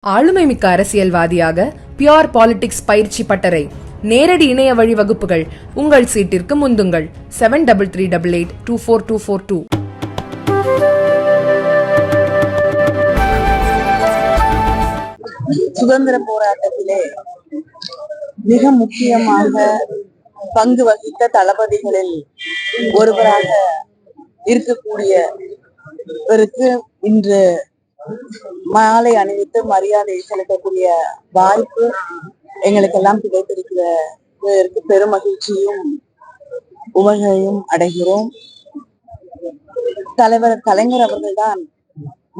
ஆளுமை மிக்க அரசியல்வாதியாக பியோர் பாலிடிக்ஸ் பயிற்சி பட்டறை, நேரடி இணைய வழி வகுப்புகள். உங்கள் சீட்டிற்கு முந்துங்கள். 7338824242. சுதந்திர போராட்டத்திலே மிக முக்கியமாக பங்கு வகித்த தளபதிகளில் ஒருவராக இருக்கக்கூடியவருக்கு இன்று மாலை அணிவித்து மரியாதை செலுத்தக்கூடிய வாய்ப்பு எங்களுக்கெல்லாம் கிடைத்திருக்கிறதற்கு பெரும் மகிழ்ச்சியும் உவகையும் அடைகிறோம். தலைவர் கலைஞர் அவர்கள்தான்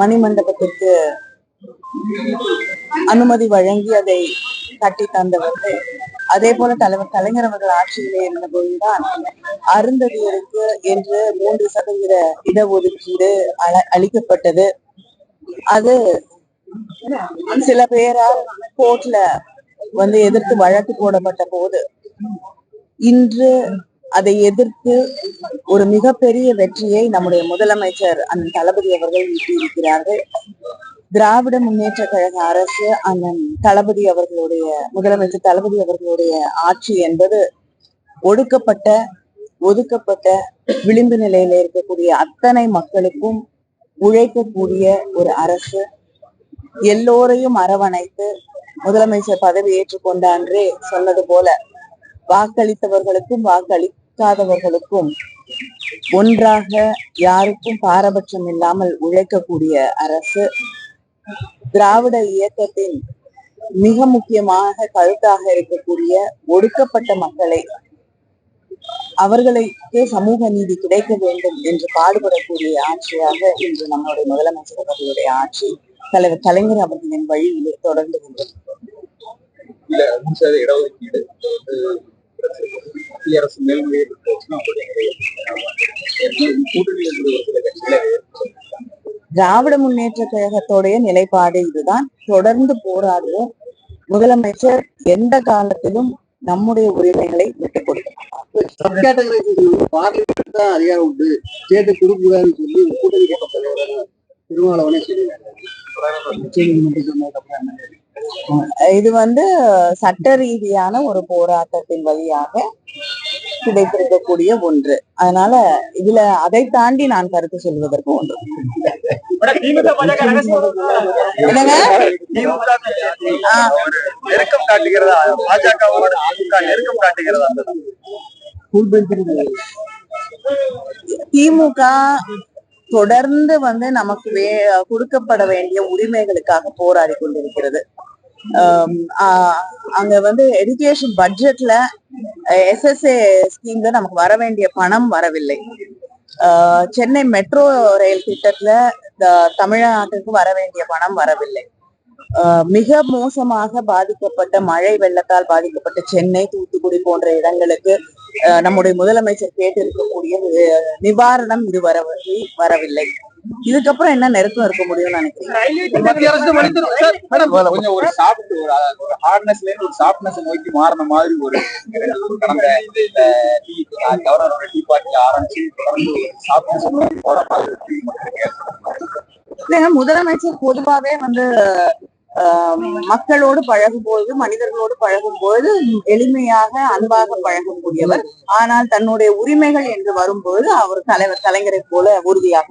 மணிமண்டபத்திற்கு அனுமதி வழங்கி அதை கட்டி தந்தவர்கள். அதே போல தலைவர் கலைஞர் அவர்கள் ஆட்சியிலே இருந்த போதுதான் அருந்ததியருக்கு என்று 3% இடஒதுக்கீடு அளிக்கப்பட்டது. அது சில பேரால் கோர்ட்ல எதிர்த்து வழக்கு போடப்பட்ட போது இன்று அதை எதிர்த்து ஒரு மிகப்பெரிய வெற்றியை நம்முடைய முதலமைச்சர் அண்ணன் தளபதி அவர்கள் ஈட்டியிருக்கிறார்கள். திராவிட முன்னேற்ற கழக அரசு அண்ணன் தளபதி அவர்களுடைய முதலமைச்சர் தளபதி அவர்களுடைய ஆட்சி என்பது ஒதுக்கப்பட்ட விளிம்பு நிலையில இருக்கக்கூடிய அத்தனை மக்களுக்கும் உழைக்கக்கூடிய ஒரு அரசு. எல்லோரையும் அரவணைத்து முதலமைச்சர் பதவி ஏற்றுக்கொண்ட அன்றே சொன்னது போல வாக்களித்தவர்களுக்கும் வாக்களிக்காதவர்களுக்கும் ஒன்றாக யாருக்கும் பாரபட்சம் இல்லாமல் உழைக்கக்கூடிய அரசு. திராவிட இயக்கத்தின் மிக முக்கியமாக கருத்தாக இருக்கக்கூடிய ஒடுக்கப்பட்ட மக்களை, அவர்களுக்கு சமூக நீதி கிடைக்க வேண்டும் என்று பாடுபடக்கூடிய ஆட்சியாக இன்று நம்முடைய முதலமைச்சர் அவர்களுடைய ஆட்சி தலைவர் கலைஞர் அவர்களின் வழியிலே தொடர்ந்து கொண்டது. திராவிட முன்னேற்ற கழகத்தோடைய நிலைப்பாடு இதுதான். தொடர்ந்து போராடுவோம். முதலமைச்சர் எந்த காலத்திலும் நம்முடைய உரிமைகளை விட்டுக் கொடுக்கிறார். அதிகாரம் உண்டு, கேட்டு கொடுக்கூடாதுன்னு சொல்லி கூட்டணி திருமாவளவனே இது சட்ட ரீதியான ஒரு போராட்டத்தின் வழியாக கிடைத்திருக்கக்கூடிய ஒன்று. அதனால இதுல அதை தாண்டி நான் கருத்து சொல்வதற்கு ஒன்று. திமுக தொடர்ந்து நமக்கு கொடுக்கப்பட வேண்டிய உரிமைகளுக்காக போராடி கொண்டிருக்கிறது. அங்க எஜுகேஷன் பட்ஜெட்ல SSA ஸ்கீம்ல நமக்கு வர வேண்டிய பணம் வரவில்லை. சென்னை மெட்ரோ ரயில் திட்டத்துல தமிழ்நாட்டுக்கு வர வேண்டிய பணம் வரவில்லை. மிக மோசமாக பாதிக்கப்பட்ட மழை வெள்ளத்தால் பாதிக்கப்பட்ட சென்னை, தூத்துக்குடி போன்ற இடங்களுக்கு நம்முடைய முதலமைச்சர் கேட்டிருக்கக்கூடிய நிவாரணம் இது வரவில்லை. இதுக்கப்புறம் என்ன நெருக்கம் இருக்க முடியும்னு நினைக்கிறேன். நோக்கி மாறின மாதிரி ஒரு முதலமைச்சர் பொதுவாவே மக்களோடு பழகும் பொழுது, மனிதர்களோடு பழகும் பொழுது எளிமையாக அன்பாக பழகக்கூடியவர். ஆனால் தன்னுடைய உரிமைகள் என்று வரும்போது அவர் தலைவர் கலைஞரை போல உறுதியாக